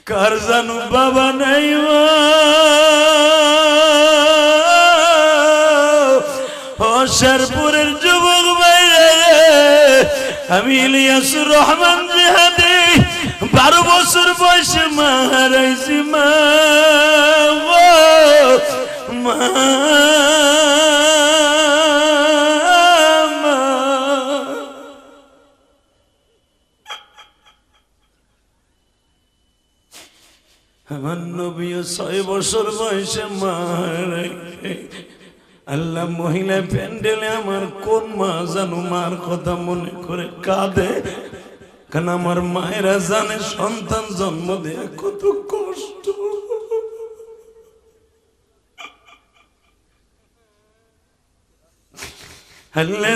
কার জানু বাবা নাই শেরপুরের যুবক বাইরে আমি ইলিয়াসুর রহমান জিহাদি 12 বছর বয়সে মা হারাইছি মা আমার নবীও 6 বছর বয়সে মা হারাইছে আল্লাহ মহিলা প্যান্ডেলে আমার কোন মা জানো মার কথা মনে করে কাঁদে কারণ আমার মায়েরা জানে সন্তান জন্ম দেয়া কত কষ্ট আল্লাহ